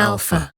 alpha.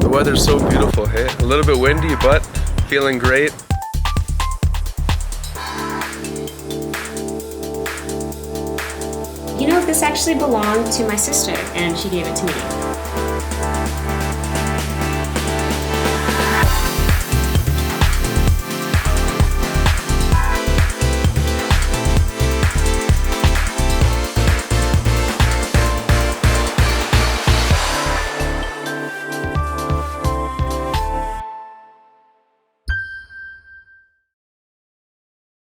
The weather's so beautiful, hey? A little bit windy, but feeling great. You know, this actually belonged to my sister, and she gave it to me.